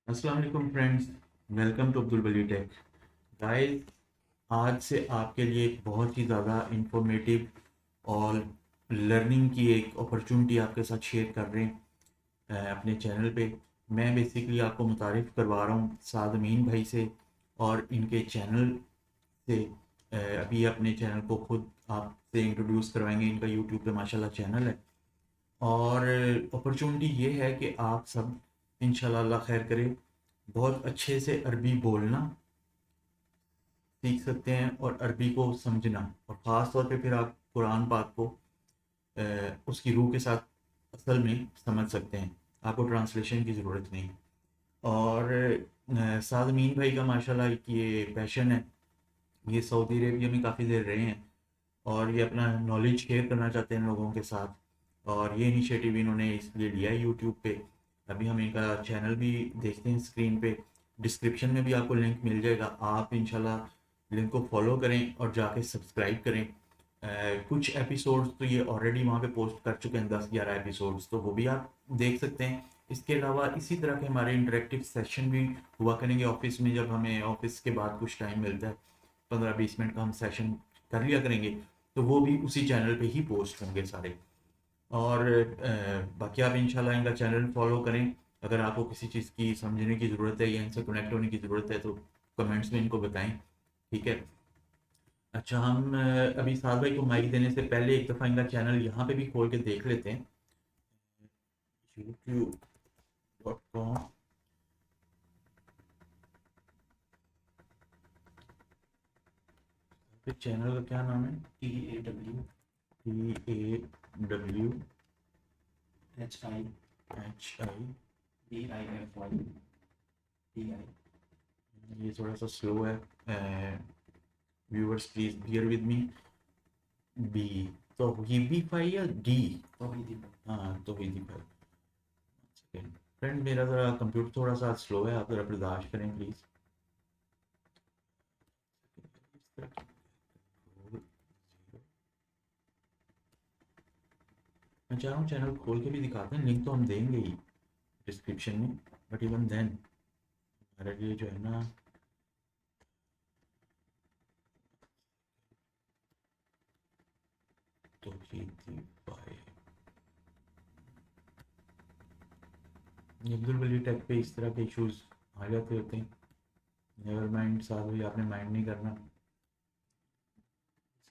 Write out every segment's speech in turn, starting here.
अस्सलाम वालेकुम friends, welcome to Abdul Wali tech. Guys, आज से आपके लिए एक बहुत ही ज़्यादा इंफॉर्मेटिव और लर्निंग की एक अपॉर्चुनिटी आपके साथ शेयर कर रहे हैं अपने चैनल पे। मैं बेसिकली आपको मुतारिफ़ करवा रहा हूँ साद अमीन भाई से और इनके चैनल से। अभी अपने चैनल को खुद आपसे इंट्रोड्यूस करवाएंगे। इनका यूट्यूब पे माशाल्लाह चैनल है और अपॉर्चुनिटी ये है कि आप सब इंशाल्लाह अल्लाह खैर करे बहुत अच्छे से अरबी बोलना सीख सकते हैं और अरबी को समझना, और ख़ास तौर पे फिर आप कुरान पाक को उसकी रूह के साथ असल में समझ सकते हैं। आपको ट्रांसलेशन की ज़रूरत नहीं। और साद अमीन भाई का माशाल्लाह एक ये पैशन है। ये सऊदी अरेबिया में काफ़ी देर रहे हैं और ये अपना नॉलेज शेयर करना चाहते हैं लोगों के साथ, और ये इनिशिएटिव इन्होंने इसलिए लिया है यूट्यूब पे। अभी हम इनका चैनल भी देखते हैं स्क्रीन पे, डिस्क्रिप्शन में भी आपको लिंक मिल जाएगा। आप इंशाल्लाह लिंक को फॉलो करें और जाके सब्सक्राइब करें। कुछ एपिसोड्स तो ये ऑलरेडी वहाँ पे पोस्ट कर चुके हैं, 10-11 एपिसोड्स, तो वो भी आप देख सकते हैं। इसके अलावा इसी तरह के हमारे इंटरेक्टिव सेशन भी हुआ करेंगे ऑफिस में। जब हमें ऑफिस के बाद कुछ टाइम मिलता है, 15-20 मिनट का हम सेशन कर लिया करेंगे, तो वो भी उसी चैनल पे ही पोस्ट होंगे सारे। और बाकी आप इंशाल्लाह इनका चैनल फॉलो करें। अगर आपको किसी चीज़ की समझने की ज़रूरत है या इनसे कनेक्ट होने की ज़रूरत है तो कमेंट्स में इनको बताएं। ठीक है। अच्छा, हम अभी साद भाई को माइक देने से पहले एक दफ़ा इनका चैनल यहाँ पे भी खोल के देख लेते हैं। youtube.com। फिर चैनल का क्या नाम है? TAWHIDIFY। ये थोड़ा सा स्लो है, viewers please bear with me. बी तो हिबीफाई या डी? हाँ, तो हिबीफाई। सेकेंड फ्रेंड, मेरा ज़रा कंप्यूटर थोड़ा सा स्लो है, आप ज़रा बर्दाश्त करें प्लीज़। मैं चाह रहा हूँ चैनल खोल के भी दिखाते हैं, लिंक तो हम देंगे ही डिस्क्रिप्शन में, बट इवन देन हमारे लिए जो है ना, तो हिबीफाई अब्दुल वली टेक पे इस तरह के इश्यूज आ जाते होते हैं। नेवर माइंड साहब, भाई आपने माइंड नहीं करना।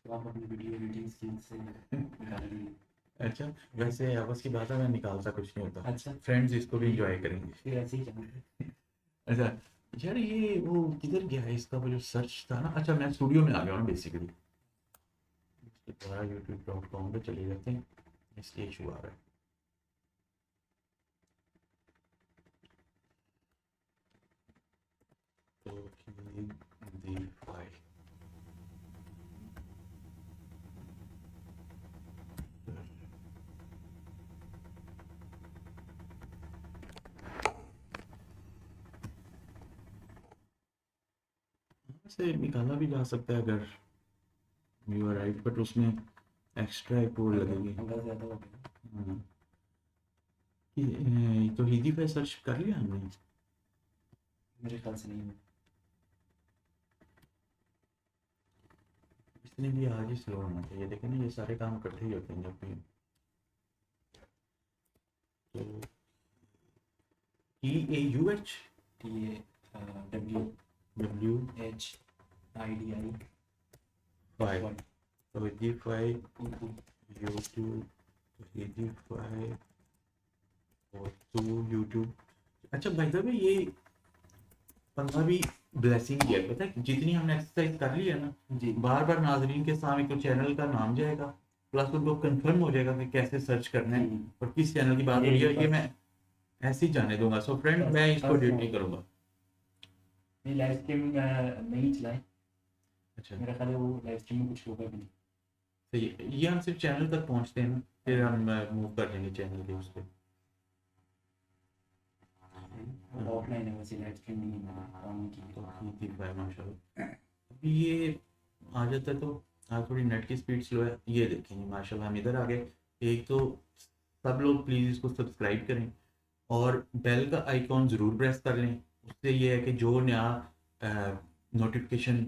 आप अपनी वीडियो एडिटिंग स्किल से निकाल लीजिए। अच्छा, वैसे आपस की बात है, मैं निकालता कुछ नहीं होता। अच्छा, फ्रेंड्स इसको भी इंजॉय करेंगे। फिर ऐसे ही चलेगा। अच्छा यार, ये वो किधर गया है इसका वो जो सर्च था ना? अच्छा, मैं स्टूडियो में आ गया हूँ ना बेसिकली। इसके द्वारा youtube.com पे चले जाते हैं, इसलिए इशू आ रहा है। तो दी फाइल से निकाला भी जा सकता है अगर यू आर राइट, बट उसमें एक्स्ट्रा एक वो लगेगी। अंदर ज़्यादा हो गया। हाँ, तो हिंदी पे सर्च कर लिया हमने। मेरे ख्याल से नहीं है। इसने भी आज ही स्लो होना चाहिए, लेकिन ना ये सारे काम इकट्ठे ही होते हैं जब भी। तो TAUH TAWHIDI डब्ल्यू फाइव, तो हिंदी फाइव यूट्यूब, तो हिंदी फाइव और टू यूट्यूब। अच्छा भाई साहब, ये पंद्रह भी ब्लेसिंग है, पता है जितनी हमने एक्सरसाइज कर ली है ना, जी। बार बार नाजरीन के सामने तो चैनल का नाम जाएगा, प्लस उनको कंफर्म हो जाएगा कि कैसे सर्च करना है और किस चैनल की बात हो रही है। ये मैं ऐसे ही जाने दूंगा। सो फ्रेंड, मैं इसको डिलीट नहीं करूंगा। नहीं, लाइव स्ट्रीम नहीं चलाए। अच्छा, मेरा ख्याल है वो लाइव स्ट्रीम में कुछ होगा भी नहीं। तो ये हम सिर्फ चैनल तक पहुंचते हैं ना, फिर हम मूव कर लेंगे चैनल के उस पर। ऑफलाइन है वैसे, लाइव स्ट्रीम नहीं ऑन की। तो ठीक है भाई, माशाल्लाह। अभी ये आ जाता है तो आज थोड़ी नेट की स्पीड स्लो है, ये देखेंगे माशाल्लाह हम इधर आ गए। एक तो सब लोग प्लीज़ इसको सब्सक्राइब करें और बेल का आइकॉन ज़रूर प्रेस कर लें। उससे ये है कि जो नया नोटिफिकेशन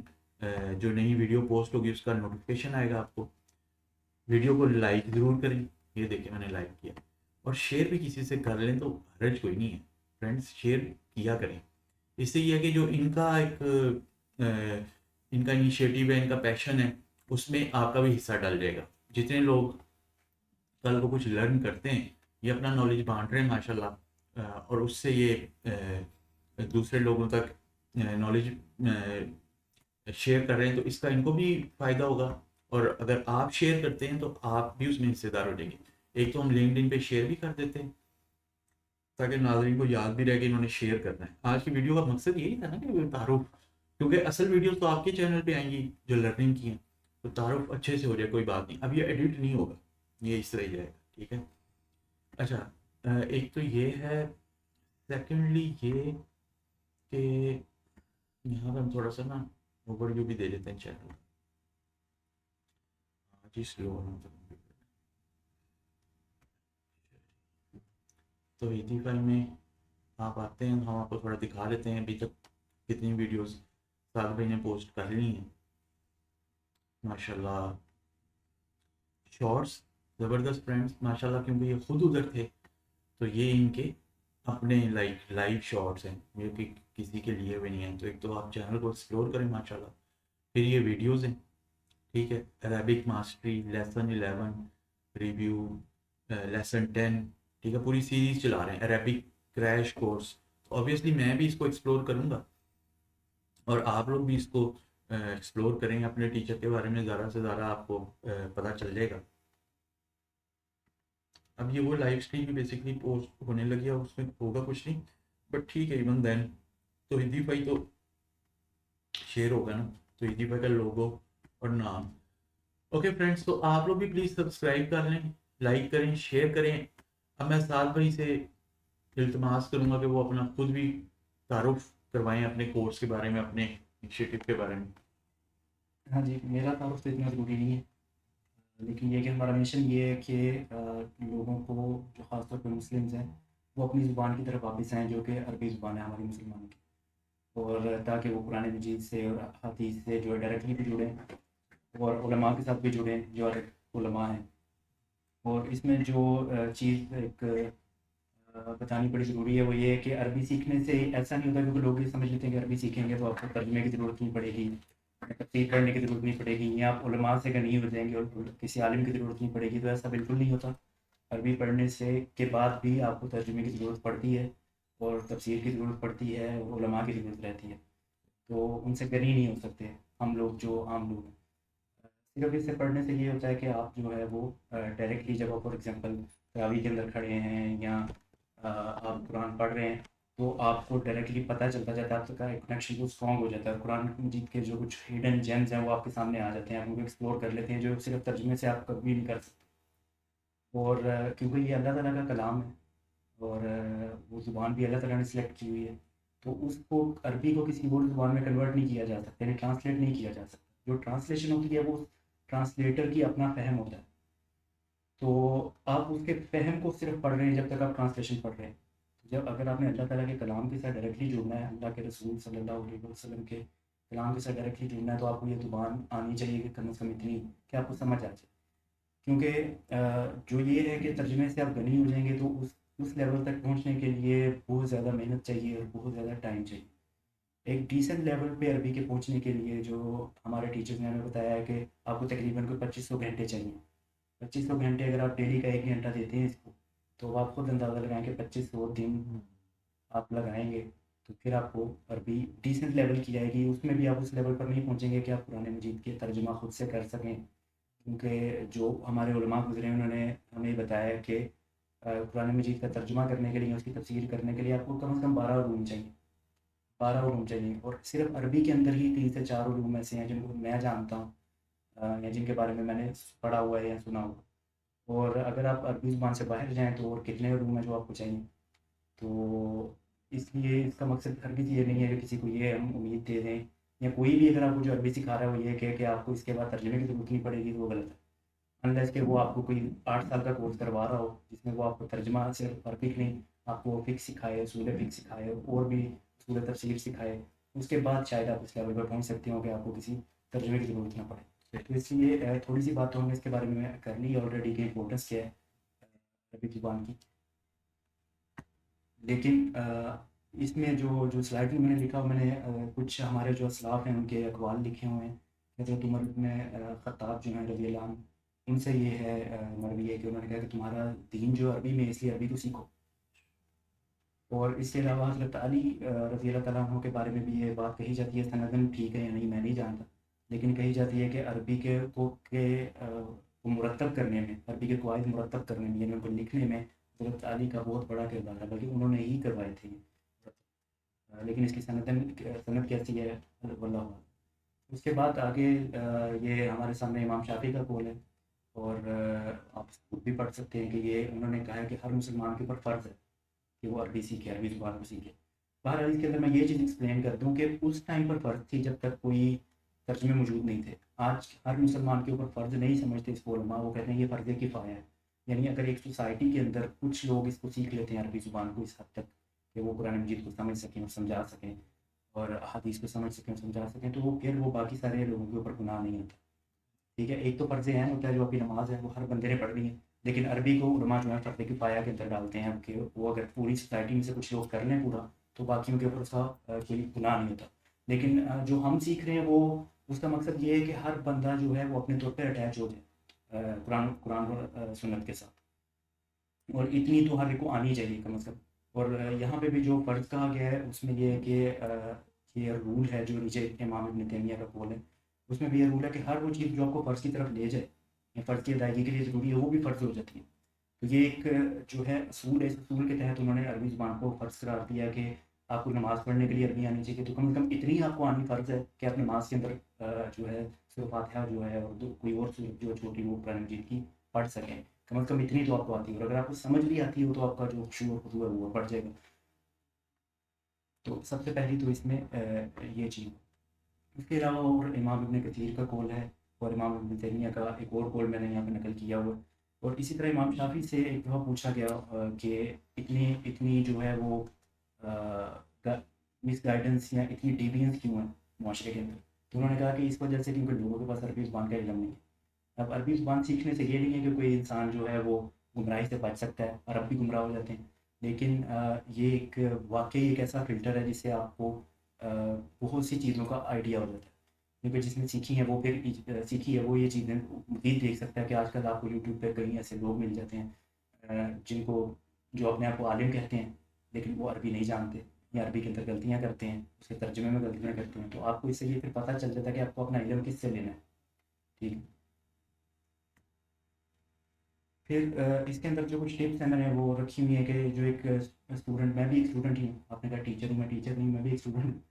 जो नई वीडियो पोस्ट होगी उसका नोटिफिकेशन आएगा आपको। वीडियो को लाइक ज़रूर करें, ये देखिए मैंने लाइक किया, और शेयर भी किसी से कर लें तो हर्ज कोई नहीं है। फ्रेंड्स शेयर किया करें, इससे ये है कि जो इनका एक इनका इनिशिएटिव है, इनका पैशन है, उसमें आपका भी हिस्सा डल जाएगा। जितने लोग कल को कुछ लर्न करते हैं, ये अपना नॉलेज बांट रहे हैं माशाल्लाह, और उससे ये दूसरे लोगों तक नॉलेज शेयर कर रहे हैं, तो इसका इनको भी फ़ायदा होगा। और अगर आप शेयर करते हैं तो आप भी उसमें हिस्सेदार हो जाएंगे। एक तो हम लिंक्डइन पे शेयर भी कर देते हैं ताकि नाज़रीन को याद भी रहे कि इन्होंने शेयर करना है। आज की वीडियो का मकसद यही था ना कि तारुफ, क्योंकि असल वीडियो तो आपके चैनल पे आएंगी जो लर्निंग की हैं, तो तारुफ अच्छे से हो जाए, कोई बात नहीं। अब ये एडिट नहीं होगा, ये इस तरह ही जाएगा, ठीक है। अच्छा, एक तो ये है। सेकेंडली ये कि यहाँ पर हम थोड़ा सा ना ओवरव्यू भी दे देते हैं चैनल का। जी स्लो तो एटीफाई में आप आते हैं, हम आपको थोड़ा दिखा देते हैं अभी तक कितनी वीडियोस साद भाई ने पोस्ट कर ली हैं माशाल्लाह। शॉर्ट्स ज़बरदस्त फ्रेंड्स माशाल्लाह, क्योंकि ये खुद उधर थे तो ये इनके अपने लाइक लाइव शॉर्ट्स हैं, जो कि किसी के लिए भी नहीं है। तो एक तो आप चैनल को एक्सप्लोर करें माशाल्लाह, फिर ये वीडियोस हैं, ठीक है। Arabic mastery lesson 11 review, lesson 10, ठीक है, पूरी सीरीज चला रहे हैं अरेबिक क्रैश कोर्स। ऑब्वियसली मैं भी इसको एक्सप्लोर करूँगा और आप लोग भी इसको एक्सप्लोर करेंगे। अपने टीचर के बारे में ज़्यादा से ज़्यादा आपको पता चल जाएगा। अब ये वो लाइव स्ट्रीम भी बेसिकली पोस्ट होने लगी है, उसमें होगा कुछ नहीं, बट ठीक है। इवन देन तो हिंदी भाई तो शेयर होगा ना, तो हिंदी भाई का लोगो और नाम। ओके फ्रेंड्स, तो आप लोग भी प्लीज़ सब्सक्राइब कर लें, लाइक करें, शेयर करें। अब मैं साद भाई से इल्तमास करूँगा कि वो अपना खुद भी तारुफ करवाएं अपने कोर्स के बारे में, अपने इनिशिएटिव के बारे में। हाँ जी, मेरा तारुफ तो इतना ज़रूरी नहीं है, लेकिन ये कि हमारा मिशन ये है कि लोगों को, जो ख़ासतौर पर मुस्लिम्स हैं, वो अपनी ज़ुबान की तरफ वापस आएँ, जो कि अरबी ज़ुबान है हमारी मुसलमानों की, और ताकि वो कुरान मजीद से और हदीस से जो है डायरेक्टली भी जुड़ें, और उलमा के साथ भी जुड़ें जो अरब उलमा हैं। और इसमें जो चीज़ एक बतानी बड़ी ज़रूरी है, वो ये है कि अरबी सीखने से ऐसा नहीं होता, क्योंकि लोग ये समझ लेते हैं कि अरबी सीखेंगे तो आपको तर्जुमे की ज़रूरत नहीं पड़ेगी, तफसीर पढ़ने की ज़रूरत नहीं पड़ेगी, या आप उलमा से गनी हो जाएंगे और किसी आलिम की ज़रूरत नहीं पड़ेगी। तो ऐसा बिल्कुल नहीं होता। अरबी पढ़ने से के बाद भी आपको तर्जुमे की ज़रूरत पड़ती है, और तफसीर की ज़रूरत पड़ती है, और उलमा की ज़रूरत रहती है। तो उनसे गनी नहीं हो सकते हम लोग, जो आम लोग हैं। सिर्फ इससे पढ़ने से ये होता है कि आप जो है वो डायरेक्टली, जब आप फॉर एग्ज़ाम्पल तरावी के अंदर खड़े हैं, या आप कुरान पढ़ रहे हैं, तो आपको डायरेक्टली पता चलता जाता है, आपका एक कनेक्शन जो स्ट्रॉन्ग हो जाता है। कुरान मजीद के जो कुछ हिडन जेम्स हैं वो आपके सामने आ जाते हैं, आप उनको एक्सप्लोर कर लेते हैं, जो सिर्फ तर्जुमे से आप कभी नहीं कर सकते। और क्योंकि ये अल्लाह ताला का कलाम है, और वो ज़ुबान भी अल्लाह ताला ने सिलेक्ट की हुई है, तो उसको अरबी को किसी और ज़ुबान में कन्वर्ट नहीं किया जा सकता, यानी ट्रांसलेट नहीं किया जा सकता। जो ट्रांसलेशन होती है वो ट्रांसलेटर की अपना फ़हम होता है। तो आप उसके फ़हम को सिर्फ पढ़ रहे हैं जब तक आप ट्रांसलेशन पढ़ रहे हैं। जब अगर आपने अल्लाह ताला के कलाम के साथ डायरेक्टली जुड़ना है, अल्लाह के रसूल सल्लल्लाहु अलैहि वसल्लम के कलाम के साथ डायरेक्टली जुड़ना है, तो आपको ये ज़ुबान आनी चाहिए कि कम से कम इतनी कि आपको समझ आ जाए। क्योंकि जो ये है कि तर्जुमे से आप गनी हो जाएंगे, तो उस लेवल तक पहुंचने के लिए बहुत ज़्यादा मेहनत चाहिए और बहुत ज़्यादा टाइम चाहिए। एक डिसेंट लेवल पे अरबी के पहुंचने के लिए, जो हमारे टीचर्स ने हमें बताया है कि आपको तकरीबन कोई 2500 घंटे चाहिए। 2500 घंटे अगर आप डेली का 1 घंटा देते हैं इसको, तो आप खुद अंदाज़ा लगाएं कि 2500 दिन आप लगाएंगे, तो फिर आपको अरबी डिसेंट लेवल की आएगी। उसमें भी आप उस लेवल पर नहीं पहुंचेंगे कि आप कुरान मजीद के तर्जुमा खुद से कर सकें, क्योंकि जो हमारे उलमा गुज़रे हैं उन्होंने हमें बताया कि कुरान मजीद का तर्जुमा करने के लिए, उसकी तफसीर करने के लिए आपको कम से कम 12 रूम चाहिए, 12 रूम चाहिए। और सिर्फ अरबी के अंदर ही 3 से 4 रूम ऐसे हैं जिनको मैं जानता हूँ, या जिनके बारे में मैंने पढ़ा हुआ है या सुना हुआ। और अगर आप अरबी ज़ुबान से बाहर जाएँ तो और कितने रूम हैं जो आपको चाहिए। तो इसलिए इसका मकसद हरगिज़ ये नहीं है कि किसी को ये हम उम्मीद दे दें, या कोई भी अगर आपको जो अरबी सिखा रहा है वो ये कहे कि आपको इसके बाद तर्जुमे की ज़रूरत नहीं पड़ेगी, तो वो गलत है। अनलेस कि वो आपको कोई 8 साल का कोर्स करवा रहा हो, जिसमें वो आपको तर्जुमा सिर्फ अरबिक नहीं, आपको फ़िक्स सिखाए, उसूल फ़िक्स सिखाए और भी उसूल तफसीर सिखाए, उसके बाद शायद आप उस लेवल पर पहुँच सकते हो कि आपको किसी तर्जुमे की ज़रूरत ना पड़े। तो इसलिए थोड़ी सी बात तो हमने इसके बारे में कर ली ऑलरेडी कि इम्पोर्टेंस क्या है अरबी ज़ुबान की। लेकिन इसमें जो जो स्लाइड में मैंने लिखा मैंने कुछ हमारे जो असलाफ़ हैं उनके अक़वाल लिखे हुए हैं। हज़रत उमर इब्न ख़त्ताब जो हैं रज़ी अल्लाह अन्हु, उनसे ये है मरवी है कि उन्होंने कहा कि तुम्हारा दीन जो अरबी में है इसलिए अरबी को सीखो। और इसके अलावा हज़रत अली रज़ी अल्लाह तआला अन्हु के बारे में भी ये बात कही जाती है, सनदन ठीक है या नहीं मैं नहीं जानता, लेकिन कही जाती है कि अरबी को मुरत्तब करने में, अरबी के कवायद मुरत्तब करने में, यानी उनको लिखने में हज़रत अली का बहुत बड़ा किरदार है, बल्कि उन्होंने ही करवाए थे ये। लेकिन इसकी सनद कैसी है वल्लाहु आलम। उसके बाद आगे ये हमारे सामने इमाम शाफ़ी का कौल है और आप खुद भी पढ़ सकते हैं कि ये उन्होंने कहा है कि हर मुसलमान के ऊपर फ़र्ज़ है कि वो अरबी सीखे, अरबी ज़ुबान को सीखे। बहरहाल इसके अंदर मैं ये चीज़ एक्सप्लेन कर दूँ कि उस टाइम पर फ़र्ज़ थी जब तक कोई तर्जुमे मौजूद नहीं थे। आज हर मुसलमान के ऊपर फ़र्ज़ नहीं समझते इसको उलमा, वो कहते हैं ये फ़र्ज़ किफ़ाया है। यानी अगर एक सोसाइटी के अंदर कुछ लोग इसको सीख लेते हैं अरबी ज़ुबान को इस हद तक कि वो कुरान मजीद को समझ सकें और समझा सकें और हदीस को समझ सकें और समझा सकें, तो वो फिर वो बाकी सारे लोगों के ऊपर गुनाह नहीं होता। ठीक है, एक तो फ़र्ज़ ऐन होता है जो आपकी नमाज़ है वो हर बंदे ने पढ़नी है, लेकिन अरबी को उलमा जो है फ़र्ज़ किफ़ाया के अंदर डालते हैं कि वो अगर पूरी सोसाइटी में से कुछ लोग कर लें पूरा, तो बाकियों के ऊपर उसका कोई गुनाह नहीं होता। लेकिन जो हम सीख रहे हैं वो उसका मकसद ये है कि हर बंदा जो है वो अपने तौर पे अटैच हो जाए कुरान कुरान और सुन्नत के साथ, और इतनी तो हर एक को आनी चाहिए कम से कम। और यहाँ पे भी जो फ़र्ज़ कहा गया है उसमें ये है कि ये रूल है जो नीचे इमाम इब्न तैमिया का कौल है, उसमें भी ये रूल है कि हर वो चीज़ जो आपको फ़र्ज़ की तरफ ले जाए या फ़र्ज़ की अदायगी के लिए ज़रूरी है, वो भी फ़र्ज़ हो जाती है। तो ये एक जो है असूल है, इस असूल के तहत उन्होंने अरबी ज़ुबान को फ़र्ज़ करार दिया कि आपको नमाज़ पढ़ने के लिए अरबी आनी चाहिए, तो कम से कम इतनी आपको आनी फ़र्ज़ है कि आप नमाज़ के अंदर जो है सूरह फ़ातिहा जो है और कोई और सूरत जो है छोटी वो कुरान मजीद की पढ़ सकें। कम से कम इतनी तो आपको आती है, और अगर आपको समझ भी आती हो तो आपका जो खुशू और खुज़ू है वो बढ़ जाएगा। तो सबसे पहली तो इसमें ये चीज़। इसके अलावा और इमाम इब्न कसीर का कौल है और इमाम इब्न तैमिया का एक और कौल मैंने यहाँ पे नकल किया हुआ है। और इसी तरह इमाम शाफ़ी से एक दफ़ा पूछा गया कि इतनी इतनी जो है वो मिसगाइडेंस या इतनी डिविएंस क्यों है मुआशरे के अंदर। तो उन्होंने कहा कि इस वजह से क्योंकि लोगों के पास अरबी ज़ुबान का इल्म नहीं है। अब अरबी ज़ुबान सीखने से ये नहीं है कि कोई इंसान जो है वो गुमराही से बच सकता है, अरब भी गुमराह हो जाते हैं। लेकिन ये एक वाक़ई एक ऐसा फ़िल्टर है जिससे आपको बहुत सी चीज़ों का आइडिया हो जाता है। क्योंकि जिसने सीखी है वो फिर सीखी है वो ये चीज़ें मज़ीद देख सकता है कि आजकल आपको यूट्यूब पे कई ऐसे लोग मिल जाते हैं जिनको जो अपने आप को आलिम कहते हैं, लेकिन वो अरबी नहीं जानते या अरबी के अंदर गलतियाँ करते हैं, उसके तर्जुमे में गलतियाँ करते हैं। तो आपको इससे ये फिर पता चल जाता है कि आपको अपना इल्म किससे लेना है। ठीक है। फिर इसके अंदर जो कुछ टिप्स हैं मैंने वो रखी हुई है कि जो एक स्टूडेंट, मैं भी एक स्टूडेंट ही हूँ, आपने कहा टीचर हूँ, मैं टीचर नहीं, मैं भी एक स्टूडेंट हूँ।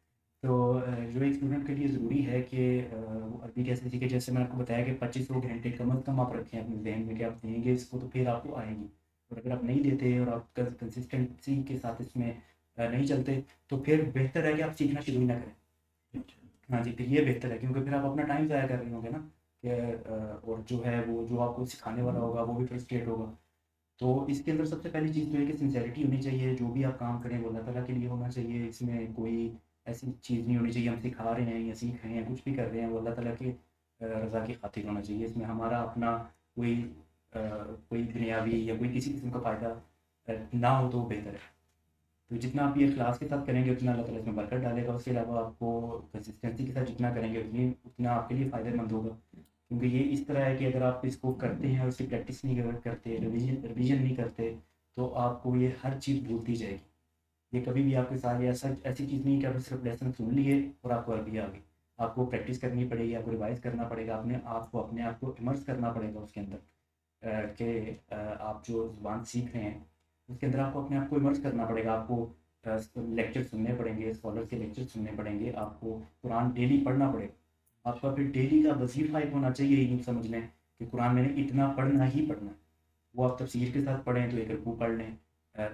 तो जो एक स्टूडेंट के लिए ज़रूरी है कि वो अरबी कैसे सीखे, जैसे मैंने आपको बताया कि 2500 घंटे कम अज़ कम आप रखें अपने ज़हन में कि आप देंगे इसको तो फिर आपको आएगी। और अगर आप नहीं देते और आप कंसिस्टेंसी के साथ इसमें नहीं चलते, तो फिर बेहतर है कि आप सीखना शुरू ही ना करें। हाँ जी, फिर ये बेहतर है क्योंकि फिर आप अपना टाइम ज़ाया कर रहे होंगे ना कि और जो है वो जो आपको सिखाने वाला होगा वो भी फ्रस्ट्रेट होगा। तो इसके अंदर सबसे पहली चीज़ तो ये कि सिंसेरिटी होनी चाहिए, जो भी आप काम करें वो अल्लाह ताला के लिए होना चाहिए। इसमें कोई ऐसी चीज़ नहीं होनी चाहिए हम सिखा रहे हैं या सीख रहे हैं, कुछ भी कर रहे हैं वो अल्लाह ताला की रज़ा की खातिर होना चाहिए। इसमें हमारा अपना कोई कोई दुनियावी या कोई किसी किस्म का फ़ायदा ना हो तो वो बेहतर है। तो जितना आप ये इखलास के साथ करेंगे उतना अल्लाह ताला इसमें बरकत डालेगा। उसके अलावा आपको कंसिस्टेंसी के साथ जितना करेंगे उतना आपके लिए फ़ायदेमंद होगा। क्योंकि ये इस तरह है कि अगर आप इसको करते हैं और उसकी प्रैक्टिस नहीं करते, रिवीजन नहीं करते, तो आपको ये हर चीज़ भूलती जाएगी। ये कभी भी आपके साथ ये ऐसा ऐसी चीज़ नहीं है कि आपने सिर्फ लेसन सुन लिए और आपको अरबी आ गई। आपको प्रैक्टिस करनी पड़ेगी, आपको रिवाइज़ करना पड़ेगा, अपने आप को इमर्स करना पड़ेगा उसके अंदर कि आप जो ज़ुबान सीख रहे हैं उसके अंदर आपको अपने आप को इमर्स करना पड़ेगा। आपको लेक्चर सुनने पड़ेंगे, स्कॉलर के लेक्चर सुनने पड़ेंगे, आपको कुरान डेली पढ़ना पड़ेगा। आपका फिर डेली का वजीफ़ा एक होना चाहिए, ये यूँ समझ लें कि कुरान मैंने इतना पढ़ना ही पढ़ना है। वो आप तफसीर के साथ पढ़ें तो 1 रुकू पढ़ लें,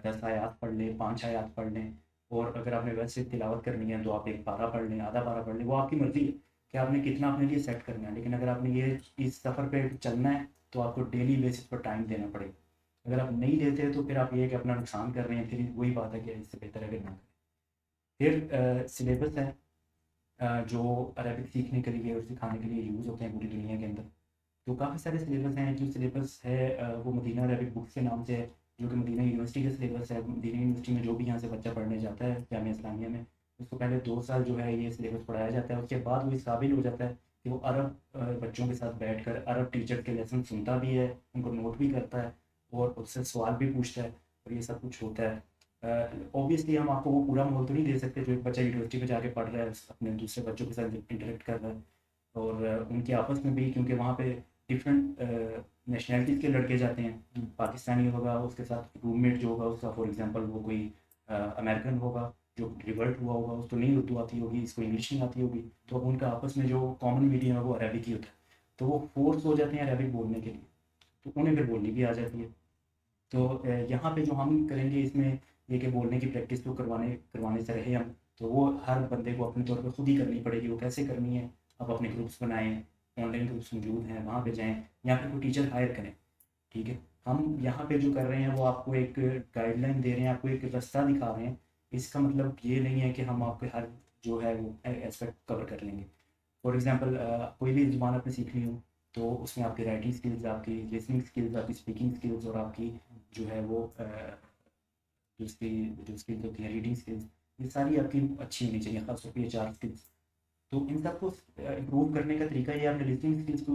10 आयत पढ़ लें, 5 आयत पढ़ लें, और अगर आपने वैसे तिलावत करनी है तो आप 1 पारा पढ़ लें, आधा पारा पढ़ लें, वो आपकी मर्ज़ी है कि आपने कितना अपने लिए सेट करना है। लेकिन अगर आपने ये इस सफ़र पे चलना है तो आपको डेली बेसिस पर टाइम देना पड़ेगा। अगर आप नहीं लेते तो फिर आप ये है कि अपना नुकसान कर रहे हैं, फिर वही बात है कि इससे बेहतर है कि ना करें। फिर सिलेबस है जो अरबिक सीखने के लिए और सिखाने के लिए यूज़ होते हैं पूरी दुनिया के अंदर। तो काफ़ी सारे सिलेबस हैं। जो सिलेबस है वो मदीना अरबिक बुक्स के नाम से है, जो कि मदीना यूनिवर्सिटी का सिलेबस है। मदीना यूनिवर्सिटी में जो भी यहाँ से बच्चा पढ़ने जाता है जामिया इस्लामिया में, उसको पहले 2 साल जो है ये सिलेबस पढ़ाया जाता है। उसके बाद वो इस काबिल हो जाता है कि वो अरब बच्चों के साथ बैठकर अरब टीचर के लेसन सुनता भी है, उनको नोट भी करता है और उससे सवाल भी पूछता है, और ये सब कुछ होता है। ऑब्वियसली हम आपको वो पूरा माहौल तो नहीं दे सकते जो एक बच्चा यूनिवर्सिटी में जाके पढ़ रहा है, अपने दूसरे बच्चों के साथ इंटरेक्ट कर रहा है। और उनके आपस में भी, क्योंकि वहाँ पे डिफरेंट नेशनैलिटीज़ के लड़के जाते हैं। पाकिस्तानी होगा, उसके साथ रूममेट जो होगा उसका फॉर एग्जांपल वो कोई अमेरिकन होगा जो रिवर्ट हुआ होगा, उसको नहीं उर्दू आती होगी, इसको इंग्लिश नहीं आती होगी, तो अब उनका आपस में जो कॉमन मीडियम है वो अरबिक ही होता है। तो वो फोर्स हो जाते हैं अरबिक बोलने के लिए, तो उन्हें फिर बोलनी भी आ जाती है। तो यहाँ पे जो हम करेंगे इसमें ये कि बोलने की प्रैक्टिस तो करवाने करवाने से रहे हम, तो वो हर बंदे को अपने तौर पे खुद ही करनी पड़ेगी। वो कैसे करनी है, आप अपने ग्रुप्स बनाएं, ऑनलाइन ग्रुप्स मौजूद हैं वहाँ पे जाएं, या फिर कोई टीचर हायर करें। ठीक है, हम यहाँ पे जो कर रहे हैं वो आपको एक गाइडलाइन दे रहे हैं, आपको एक रास्ता दिखा रहे हैं। इसका मतलब ये नहीं है कि हम आपके हर जो है वो एस्पेक्ट कवर कर लेंगे। फॉर एग्जांपल कोई भी ज़ुबान आपने सीखनी हो तो उसमें आपकी राइटिंग स्किल्स, आपकी लिसनिंग स्किल्स, आपकी स्पीकिंग स्किल्स और आपकी जो है वो उसकी जो स्किल्स होती है रीडिंग स्किल्स, ये सारी आपकी अच्छी होनी चाहिए, खासतौर पर ये 4 स्किल्स। तो इन सबको इम्प्रूव करने का तरीका ये, आपने लिसनिंग स्किल्स को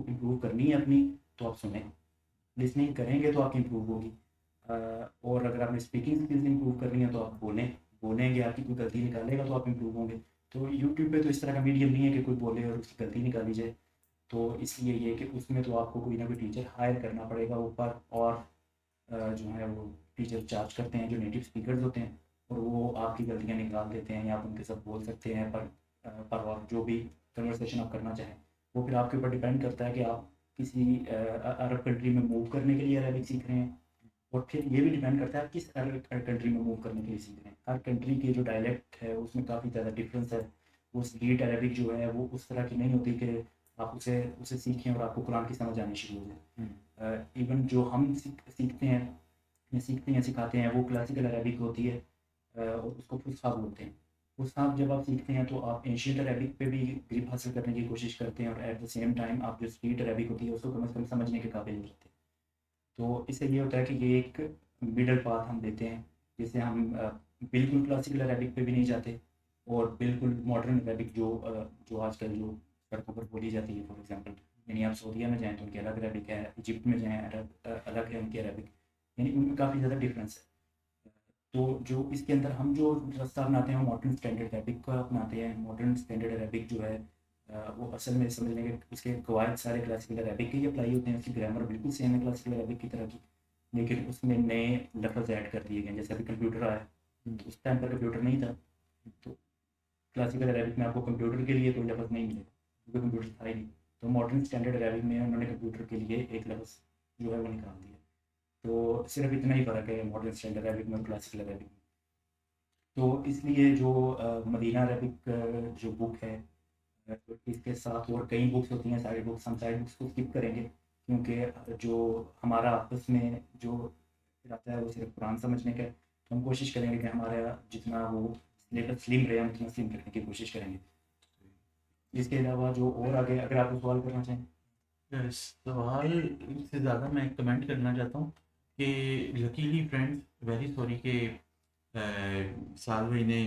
इम्प्रूव करनी है अपनी, तो आप सुनें। लिसनिंग करेंगे तो आपकी इम्प्रूव होगी। और अगर आपने स्पीकिंग स्किल्स इम्प्रूव करनी है तो आप बोलें, बोलेंगे, आपकी कोई गलती निकालेगा तो आप इम्प्रूव होंगे। तो यूट्यूब पे तो इस तरह का मीडियम नहीं है कि कोई बोले और उसकी गलती निकाली जाए। तो इसलिए ये कि उसमें तो आपको कोई ना कोई टीचर हायर करना पड़ेगा ऊपर, और जो है वो टीचर चार्ज करते हैं जो नेटिव स्पीकर्स होते हैं, और वो आपकी गलतियाँ निकाल देते हैं या आप उनके साथ बोल सकते हैं। पर और जो भी कन्वर्सेशन आप करना चाहें वो फिर आपके ऊपर डिपेंड करता है कि आप किसी अरब कंट्री में मूव करने के लिए अरबिक सीख रहे हैं, और फिर ये भी डिपेंड करता है आप किस अरब कंट्री में मूव करने के लिए सीख रहे हैं। हर कंट्री की जो डायलेक्ट है उसमें काफ़ी ज़्यादा डिफरेंस है। वो स्ट्रीट अरबिक जो है वो उस तरह की नहीं होती कि आप उसे उसे सीखें और आपको कुरान की समझ आनी शुरू हो जाए। इवन जो हम सीखते हैं या सीखते हैं सिखाते हैं वो क्लासिकल अरबिक होती है, और उसको फुसहा बोलते हैं। फुसहा जब आप सीखते हैं तो आप एंशिएंट अरबिक पे भी ग्रिप हासिल करने की कोशिश करते हैं, और एट द सेम टाइम आप जो स्ट्रीट अरबिक होती है उसको कम से कम समझने के काबिल हो जाते हैं। तो इससे ये होता है कि ये एक मिडल पाथ हम देते हैं, जिससे हम बिल्कुल क्लासिकल अरबिक पे भी नहीं जाते, और बिल्कुल मॉडर्न अरबिक जो आजकल जो सड़कों पर बोली जाती है, फॉर एग्जांपल यानी आप सऊदीया में जाएँ तो उनकी अलग अरबिक है, इजिप्ट में जाएँ अलग है उनकी अरबिक, यानी उनमें काफ़ी ज़्यादा डिफरेंस है। तो जो इसके अंदर हम जो रास्ता अपनाते हैं वो मॉडर्न स्टैंडर्ड अरबिक का अपनाते हैं। मॉडर्न स्टैंडर्ड अरबिक जो है वो असल में समझने के उसके कवायद सारे क्लासिकल अरबिक के ही अप्लाई होते हैं। उसकी ग्रामर बिल्कुल सेम है क्लासिकल अरबिक की तरह की, लेकिन उसमें नए लफ्ज़ ऐड कर दिए गए हैं। जैसे अभी कंप्यूटर आया, तो उस टाइम पर कंप्यूटर नहीं था, तो क्लासिकल अरबिक में आपको कंप्यूटर के लिए कोई लफ्ज़ नहीं मिलेगा क्योंकि कंप्यूटर था ही नहीं। तो मॉडर्न स्टैंडर्ड अरबिक में उन्होंने कंप्यूटर के लिए एक लफ्ज़ जो है वो निकाल दिया। तो सिर्फ इतना ही फ़र्क है मॉडर्न स्टैंडर्ड अरबिक में और क्लासिकल अरबिक में। तो इसलिए जो मदीना अरबिक जो बुक है, तो इसके साथ और कई बुक्स होती हैं, साइड बुक्स, हम साइड बुक्स को स्किप करेंगे क्योंकि जो हमारा आपस में जो रहता है वो सिर्फ कुरान समझने का है। तो हम कोशिश करेंगे कि हमारा जितना वो सिलेबस स्लिम रहे, हम उतना स्लिम रखने की कोशिश करेंगे। इसके अलावा जो और आगे अगर आप कोई सवाल करना चाहें। सवाल से ज़्यादा मैं कमेंट करना चाहता हूँ कि लकीली फ्रेंड्स वेरी सॉरी कि साल भाई ने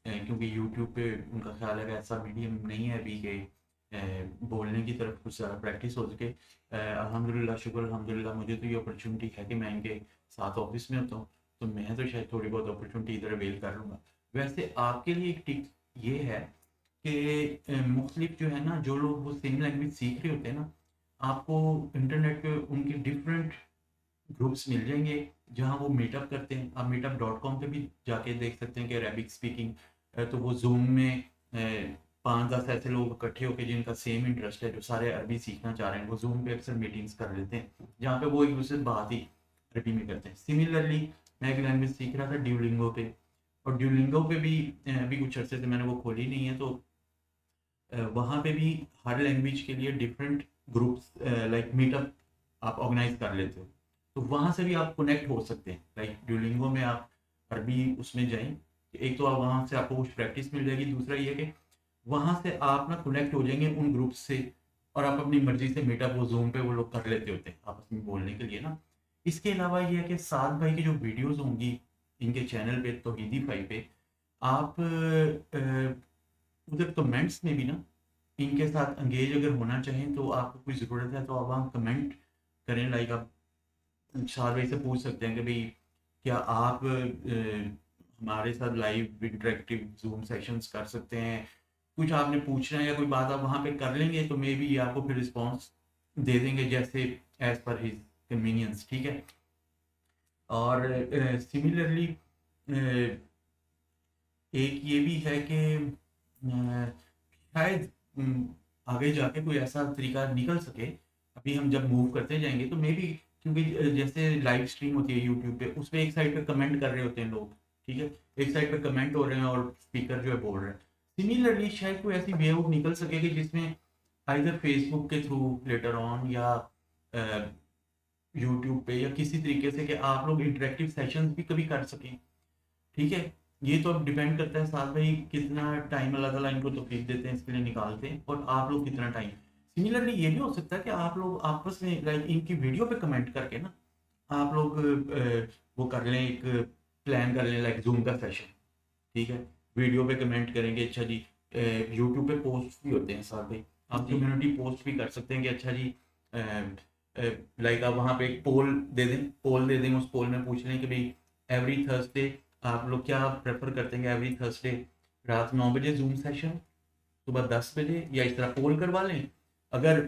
क्योंकि यूट्यूब पे उनका ख्याल है कि ऐसा मीडियम नहीं है अभी के बोलने की तरफ कुछ ज़्यादा प्रैक्टिस हो सके। अल्हम्दुलिल्लाह शुक्र अल्हम्दुलिल्लाह मुझे तो ये अपॉर्चुनिटी है कि मैं इनके साथ ऑफिस में होता हूँ, तो मैं तो शायद थोड़ी बहुत अपॉर्चुनिटी इधर अवेल कर लूँगा। वैसे आपके लिए एक टिप ये है कि मुख्तलिफ जो है ना, जो लोग वो सेम लैंग्वेज सीख रहे होते हैं ना, आपको इंटरनेट पे उनके डिफरेंट ग्रुप्स मिल जाएंगे जहाँ वो मीटअप करते हैं। आप मीटअप.com पे भी जाके देख सकते हैं कि अरेबिक स्पीकिंग, तो वो जूम में 5-10 ऐसे लोग इकट्ठे होकर जिनका सेम इंटरेस्ट है, जो सारे अरबी सीखना चाह रहे हैं, वो जूम पे अक्सर मीटिंग्स कर लेते हैं जहाँ पे वो एक दूसरे से बात ही अरबी में करते हैं। सिमिलरली मैं एक लैंग्वेज सीख रहा था ड्यूलिंगो पे, और ड्यूलिंगो पे भी अभी कुछ अर्से से मैंने वो खोली नहीं है, तो वहाँ पे भी हर लैंग्वेज के लिए डिफरेंट ग्रुप्स लाइक मीटअप आप ऑर्गेनाइज कर लेते हो। तो वहाँ से भी आप कनेक्ट हो सकते हैं। लाइक ड्यूलिंगो में आप अरबी उसमें जाएँ, एक तो आप वहाँ से आपको कुछ प्रैक्टिस मिल जाएगी, दूसरा ये है कि वहाँ से आप ना कनेक्ट हो जाएँगे उन ग्रुप से, और आप अपनी मर्ज़ी से मीटअप वो ज़ूम पे वो लोग कर लेते होते हैं आपस में बोलने के लिए ना। इसके अलावा ये है कि साद भाई की जो वीडियोज़ होंगी इनके चैनल पे तौहीदी भाई पे, आप उधर कमेंट्स में भी ना इनके साथ एंगेज अगर होना चाहें तो आपको कोई ज़रूरत है तो आप वहाँ कमेंट करें। लाइक आप शाद भाई से पूछ सकते हैं कि भाई क्या आप हमारे साथ लाइव इंटरेक्टिव ज़ूम सेशंस कर सकते हैं, कुछ आपने पूछना है या कोई बात आप वहाँ पे कर लेंगे तो मे बी ये आपको फिर रिस्पॉन्स दे देंगे जैसे एज पर हिज कन्वीनियंस, ठीक है। और सिमिलरली एक ये भी है कि शायद आगे जाके कोई ऐसा तरीका निकल सके, अभी हम जब मूव करते जाएंगे तो मे बी, क्योंकि जैसे लाइव स्ट्रीम होती है यूट्यूब पे, उसमें एक साइड पे कमेंट कर रहे होते हैं लोग, ठीक है, एक साइड पे कमेंट हो रहे हैं और स्पीकर जो है बोल रहे हैं। सिमिलरली शायद कोई ऐसी वे आउट निकल सके कि जिसमें आइदर फेसबुक के थ्रू लेटर ऑन या यूट्यूब पे या किसी तरीके से कि आप लोग इंटरेक्टिव सेशंस भी कभी कर सकें, ठीक है। ये तो अब डिपेंड करता है साथ भाई कितना टाइम अल्लाह ताला इनको तौफीक देते हैं इसके लिए निकालते हैं, और आप लोग कितना टाइम। सिमिलरली ये भी हो सकता है कि आप लोग आपस में लाइक इनकी वीडियो पे कमेंट करके ना आप लोग वो कर लें, एक प्लान कर लें लाइक जूम का सेशन, ठीक है। वीडियो पे कमेंट करेंगे, अच्छा जी। यूट्यूब पे पोस्ट भी होते हैं साथ भाई, आप जी कम्युनिटी पोस्ट भी कर सकते हैं कि अच्छा जी लाइक आप वहाँ पे एक पोल दे दें, उस पोल में पूछ लें कि भाई एवरी थर्सडे आप लोग क्या प्रेफर करते हैं, एवरी थर्सडे रात 9 बजे जूम सेशन, सुबह 10 बजे, या इस तरह पोल करवा लें। अगर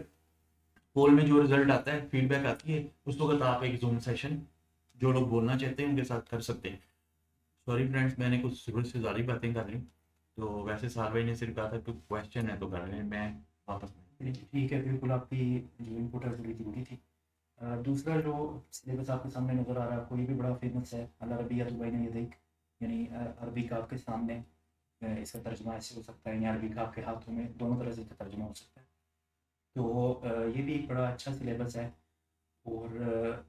पोल में जो रिजल्ट आता है, फीडबैक आती है, उस वक्त आप एक जूम सेशन जो लोग बोलना चाहते हैं उनके साथ कर सकते हैं। सॉरी फ्रेंड्स, मैंने कुछ ज़रूरत से ज़्यादा बातें कर ली, तो वैसे साल भाई ने सिर्फ कहा था कि क्वेश्चन है तो कर लें, मैं वापस। ठीक है, बिल्कुल आपकी जो इनपुट है बड़ी ज़रूरी थी। दूसरा जो सिलेबस आपके सामने नज़र आ रहा है आपको, ये भी बड़ा फेमस है, अल अरबिया दुबैन यदैक, यानी अरबी का आपके सामने। इसका तर्जुमा ऐसे हो सकता है, या अरबी का आपके हाथों में, दोनों तरह से इसका तर्जुमा हो सकता है। तो ये भी एक बड़ा अच्छा सिलेबस है। और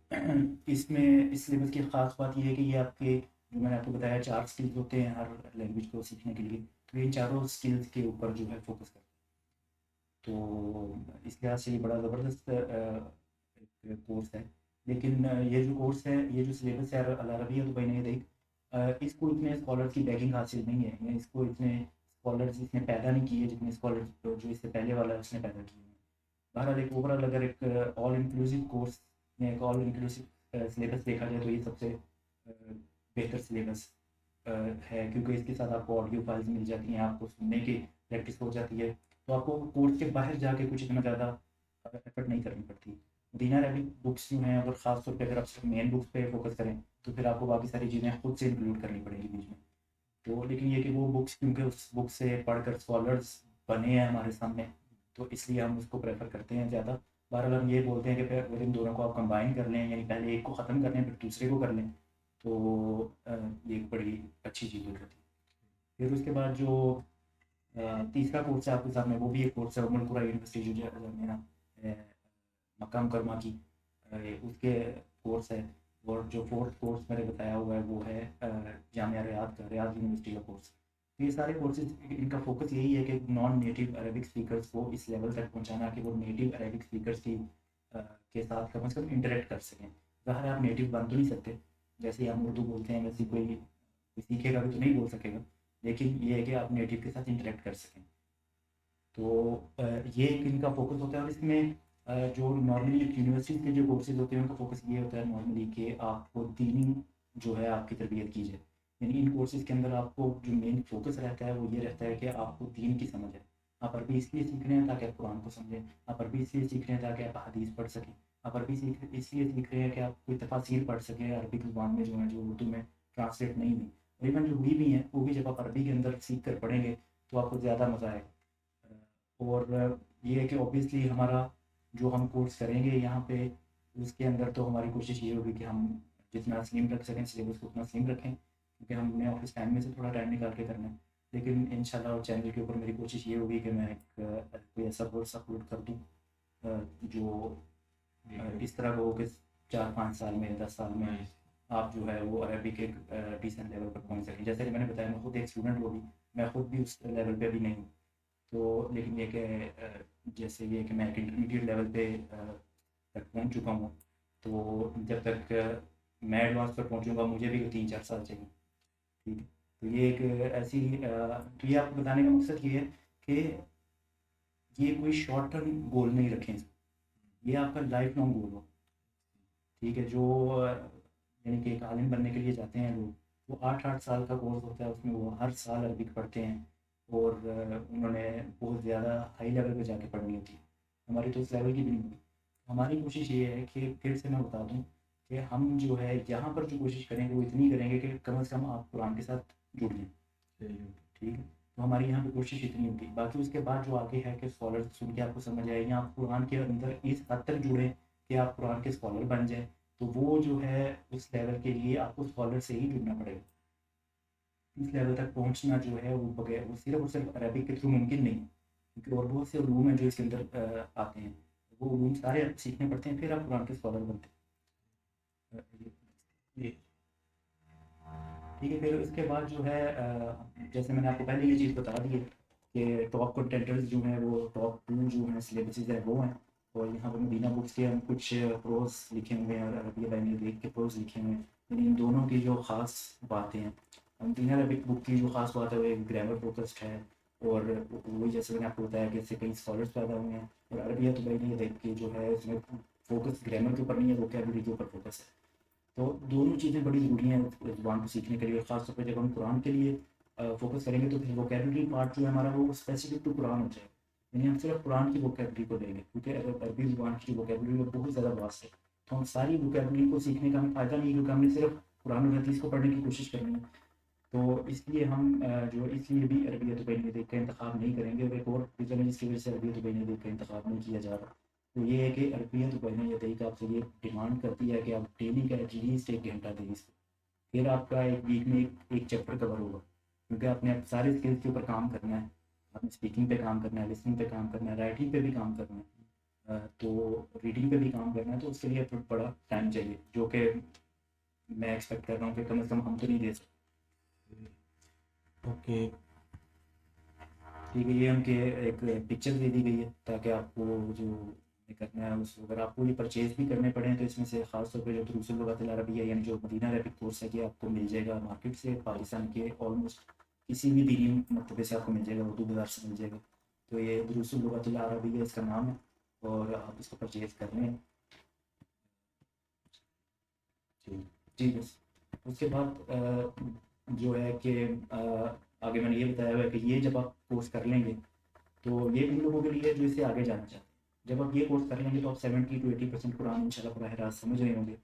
इसमें इस सिलेबस की ख़ास बात ये है कि ये आपके, जो मैंने आपको बताया, 4 स्किल्स होते हैं हर लैंग्वेज को सीखने के लिए, तो इन चारों स्किल्स के ऊपर जो है फोकस करते हैं। तो इस लिहाज से ये बड़ा ज़बरदस्त एक कोर्स है। लेकिन ये जो कोर्स है, ये जो सिलेबस है अल अरबिया दुबैन यदैक, इसको इतने स्कॉलर्स की बैकिंग हासिल नहीं है, या इसको इतने स्कॉलर्स इसने पैदा नहीं किए जितने स्कॉलर्स जो इससे पहले वाला है उसने पैदा किए हैं। बहरहाल एक ओवरऑल अगर एक ऑल इंक्लूसिव कोर्स या एक ऑल इंक्लूसिव सिलेबस देखा जाए तो ये सबसे बेहतर सिलेबस है, क्योंकि इसके साथ आपको ऑडियो फाइल्स मिल जाती हैं, आपको सुनने की प्रैक्टिस हो जाती है, तो आपको कोर्स के बाहर जाके कुछ इतना ज़्यादा एफर्ट नहीं करनी पड़ती। दीना अरबिक बुक्स जो हैं, अगर ख़ास तौर पे अगर आप सिर्फ मेन बुक्स पे फोकस करें तो फिर आपको बाकी सारी चीज़ें खुद से इंक्लूड करनी पड़ेंगी बीच में। तो लेकिन ये कि वो बुक्स, क्योंकि उस बुक से पढ़कर स्कॉलर्स बने हैं हमारे सामने, तो इसलिए हम उसको प्रेफर करते हैं ज़्यादा। बहरहाल हम ये बोलते हैं कि फिर अगर इन दोनों को आप कंबाइन कर लें, यानी पहले एक को ख़त्म कर लें फिर दूसरे को कर लें, तो ये एक बड़ी अच्छी चीज़ हो जाती है। फिर उसके बाद जो तीसरा कोर्स है आपके सामने, वो भी एक कोर्स है उम्मुल कुरा यूनिवर्सिटी जो मेरा मक्का मुकरमा की, उसके कोर्स है। और जो फोर्थ कोर्स मैंने बताया हुआ है वो है जामिया रियाद का, रियाद यूनिवर्सिटी का कोर्स। तो ये सारे कोर्सेज, इनका फोकस यही है कि नॉन नेटिव अरबिक स्पीकर्स को इस लेवल तक पहुंचाना कि वो नेटिव अरबिक स्पीकर्स की के साथ कम से कम इंटरेक्ट कर सकें। ज़ाहिर है आप नेटिव बन तो नहीं सकते, जैसे ही हम उर्दू बोलते हैं वैसे कोई सीखेगा भी तो नहीं बोल सकेगा, लेकिन ये है कि आप नेटिव के साथ इंटरेक्ट कर सकें। तो ये एक इनका फ़ोकस होता है। और इसमें जो नॉर्मली यूनिवर्सिटीज़ के जो कोर्सेज़ होते हैं उनका फ़ोकस ये होता है नॉर्मली कि आपको दीनी जो है आपकी तरबियत की जाए। यानी इन कोर्सेज़ के अंदर आपको जो मेन फ़ोकस रहता है वो ये रहता है कि आपको दीन की समझ है। आप अरबी इसलिए सीख रहे हैं ताकि आप कुरान को समझें, आप अरबी इसलिए सीख रहे हैं ताकि आप हदीस पढ़ सकें, आप अरबी इसलिए सीख रहे हैं कि आप कोई तफासिर पढ़ सकें अरबिक ज़ुबान में, जो है जो उर्दू में ट्रांसलेट नहीं हुई। और इवन जो हुई भी हैं वो भी जब आप अरबी के अंदर सीख कर पढ़ेंगे तो आपको ज़्यादा मज़ा आएगा। और ये है कि ऑब्वियसली हमारा जो हम कोर्स करेंगे यहाँ पे, उसके अंदर तो हमारी कोशिश ये होगी कि हम जितना स्लिम रख सकें सिलेबस को उतना स्लिम रखें, क्योंकि हमने ऑफिस टाइम में से थोड़ा टाइम निकाल के करना है। लेकिन इंशाल्लाह चैनल के ऊपर मेरी कोशिश ये होगी कि मैं एक कोई ऐसा कोर्स अपलोड कर दूँ जो इस तरह का हो कि 4-5 साल में, 10 साल में नाइस। आप जो है वो अरबिक एक डिसेंट लेवल पर पहुँच सकें। जैसे कि मैंने बताया, मैं खुद एक स्टूडेंट हूँ अभी, मैं खुद भी उस लेवल पे अभी नहीं हूँ। तो लेकिन ये कि जैसे ये कि मैं एक इंटरमीडिएट लेवल पे तक पहुँच चुका हूँ, तो जब तक मैं एडवांस पर पहुँचूँगा मुझे भी 3-4 साल चाहिए। ठीक है? तो ये एक ऐसी तो ये आपको बताने का मकसद ये है कि ये कोई शॉर्ट टर्म गोल नहीं रखें इसको, ये आपका लाइफ लॉन्ग गोल हो। ठीक है? जो यानी कि एक आलिम बनने के लिए जाते हैं लोग, वो 8-8 साल का कोर्स होता है, उसमें वो हर साल अरबिक पढ़ते हैं और उन्होंने बहुत ज़्यादा हाई लेवल पे जाके पढ़नी होती है। हमारी तो उस लेवल की भी नहीं होती। हमारी कोशिश ये है कि फिर से मैं बता दूँ कि हम जो है यहाँ पर जो कोशिश करेंगे वो इतनी करेंगे कि कम से कम आप कुरान के साथ जुड़ जाएँ। ठीक है? तो हमारी यहाँ पे कोशिश इतनी होगी। बाकी उसके बाद जो आगे है कि स्कॉलर सुन के आपको समझ आए या आप कुरान के अंदर इस हद तक जुड़े कि आप कुरान के स्कॉलर बन जाएँ, तो वो जो है उस लेवल के लिए आपको स्कॉलर से ही जुड़ना पड़ेगा। इस लेवल तक पहुँचना जो है वो बगैर वो सिर्फ़ और सिर्फ़ अरबिक के थ्रू मुमकिन नहीं है। क्योंकि और बहुत से उलूम हैं जो इसके अंदर आते हैं। वो उलूम सारे आपको सीखने पड़ते हैं, फिर आप कुरान के स्कॉलर बनते हैं। ये ठीक है, फिर उसके बाद जो है जैसे मैंने आपको पहले ये चीज़ बता दी है कि टॉप कंटेंटर्स जो हैं वो टॉप 2 जो हैं सिलेबसेस हैं वो हैं। और यहाँ पर मदीना बुक्स के हम कुछ प्रोज लिखे हुए हैं और अरबिया बाय मीर के प्रोज लिखे हुए हैं। लेकिन इन दोनों की जो ख़ास बातें हैं, मदीना अरबिक बुक की जो ख़ास बात है वो एक ग्रामर फोकस्ड है। और वही जैसे मैंने आपको बताया कि इससे कई स्कॉलर्स पैदा हुए हैं। और अरबिया तो बाय मीर के जो है इसमें फोकस ग्रामर के ऊपर नहीं है, वोकैबुलरी के ऊपर फोकस है। तो दोनों चीज़ें बड़ी ज़रूरी हैं ज़ुबान को सीखने के लिए। ख़ास तौर पे जब हम कुरान के लिए फ़ोकस करेंगे तो फिर वोकैबुलरी पार्ट जो है हमारा वो स्पेसिफिक टू कुरान हो जाएगा। यानी हम सिर्फ कुरान की वोकैबुलरी को लेंगे, क्योंकि अगर अरबी ज़ुबान की जो वोकैबुलरी है वो बहुत ज़्यादा वास्ट है। तो हम सारी वोकैबुलरी को सीखने का हमें फ़ायदा नहीं है, क्योंकि हमने सिर्फ कुरान और हदीस को पढ़ने की कोशिश करनी है। तो इसलिए हम जो इसलिए भी अरबियत बैन नज़ीर का इंतखाब नहीं करेंगे। और एक और रीज़न है जिसकी वजह से अरबियत बैन नज़ीर का इंतखाब नहीं किया जा रहा, तो ये है कि अरबियत बैन नज़ीर आपसे ये डिमांड करती है कि आप डेली का एटलीस्ट 1 घंटा दें इसको। फिर आपका एक वीक में एक चैप्टर कवर होगा, क्योंकि आपने अब सारे स्किल्स के ऊपर काम करना है। आपने स्पीकिंग पे काम करना है, लिसनिंग पे काम करना है, राइटिंग पे भी काम करना है, तो रीडिंग पे भी काम करना है। तो उसके लिए फिर बड़ा टाइम चाहिए, जो कि मैं एक्सपेक्ट कर रहा हूँ कि कम से कम हम तो नहीं दे सकते। ओके। ठीक है, ये उनके एक पिक्चर दे दी गई है ताकि आपको जो ये करना है उस अगर आपको ये परचेज़ भी करने पड़े तो इसमें से ख़ास तौर पे जो दुरूसुल लुग़ातिल अरबिया यानी जो मदीना अरबिक कोर्स है, ये आपको मिल जाएगा मार्केट से, पाकिस्तान के ऑलमोस्ट किसी भी दीनी मकतबे से आपको मिल जाएगा, उर्दू बाज़ार से मिल जाएगा। तो ये दुरूसुल लुग़ातिल अरबिया इसका नाम है और आप इसको परचेज़ कर लें। जी, जी बस। उसके बाद जो है कि आगे मैंने ये बताया हुआ है कि ये जब आप कोर्स कर लेंगे तो ये उन लोगों के लिए है जो इससे आगे जाना चाहते हैं। जब आप ये कोर्स कर लेंगे तो आप 70 टू 80% कुरान इंशाल्लाह बराह रास्त समझ रहे होंगे।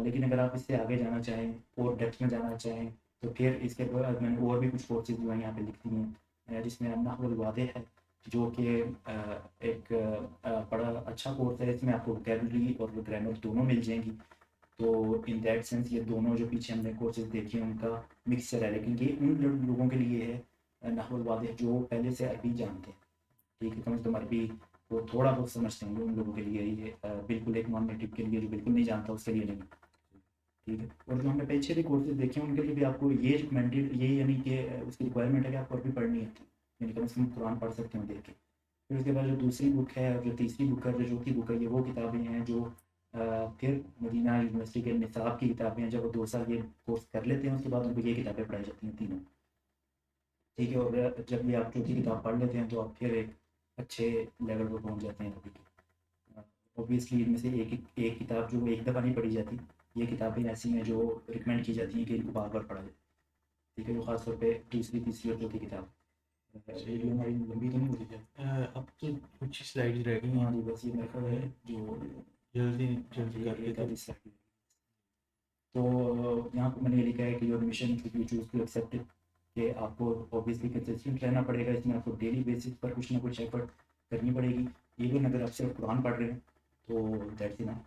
लेकिन अगर आप इससे आगे जाना चाहें और डेप्थ में जाना चाहें तो फिर इसके बाद मैंने और भी कुछ कोर्सेज़ जो हैं यहाँ पे लिख दी हैं, जिसमें नहवुल वाज़ेह है, जो कि एक बड़ा अच्छा कोर्स है। इसमें आपको वोकैबुलरी और ग्रामर दोनों मिल जाएँगी। तो इन दैट सेंस ये दोनों जो पीछे हमने कोर्सेज़ देखे हैं उनका मिक्सचर है, लेकिन ये उन लोगों के लिए है नहवुल वाज़ेह जो पहले से अरबी जानते हैं। ठीक है, कम से कम अरबी वो थोड़ा बहुत समझते होंगे, उन लोगों के लिए ये बिल्कुल एक नॉन नेटिव के लिए जो बिल्कुल नहीं जानता उसके लिए नहीं। ठीक है, और जो हमने पीछे भी कोर्सेज़ देखे हैं उनके लिए भी आपको ये रिकमेंडेड ये यानी कि उसकी रिक्वायरमेंट है कि आपको अरबी पढ़नी आती है, यानी कम से कम कुरान पढ़ सकते हो देख के। फिर उसके बाद जो दूसरी बुक है और जो तीसरी बुक है और जो चौथी बुक है, ये वो किताबें हैं जो फिर मदीना यूनिवर्सिटी के निसाब की किताबें हैं। जब वो 2 साल ये कोर्स कर लेते हैं उसके बाद उनको ये किताबें पढ़ाई जाती हैं तीनों। ठीक है, और जब ये आप चौथी किताब पढ़ लेते हैं तो आप फिर एक अच्छे लेवल पर पहुंच जाते हैं अरबी की। ऑब्वियसली इनमें से एक किताब जो एक दफ़ा नहीं पढ़ी जाती, ये किताबें ऐसी हैं जो रिकमेंड की जाती हैं कि इनको बार बार पढ़ा जाए। ठीक है, जो ख़ास तौर पे दूसरी तीसरी और चौथी किताब। वीडियो हमारी लंबी तो नहीं होती है? अब तो कुछ स्लाइड्स रह गई हाँ हैं, जी, बस ये मेरे ख्याल है जो जल्दी हाँ जल्दी जी, कर एक लेते आधी हैं। स्लाइड। तो यहाँ पे मैंने ये लिखा है कि your mission should you choose to accept it, कि आपको ऑब्वियसली कंसिस्टेंट रहना पड़ेगा। इसमें आपको डेली बेसिस पर कुछ ना कुछ एफर्ट करनी पड़ेगी। इवन अगर आप सिर्फ कुरान पढ़ रहे हैं तो दैट्स इनफ।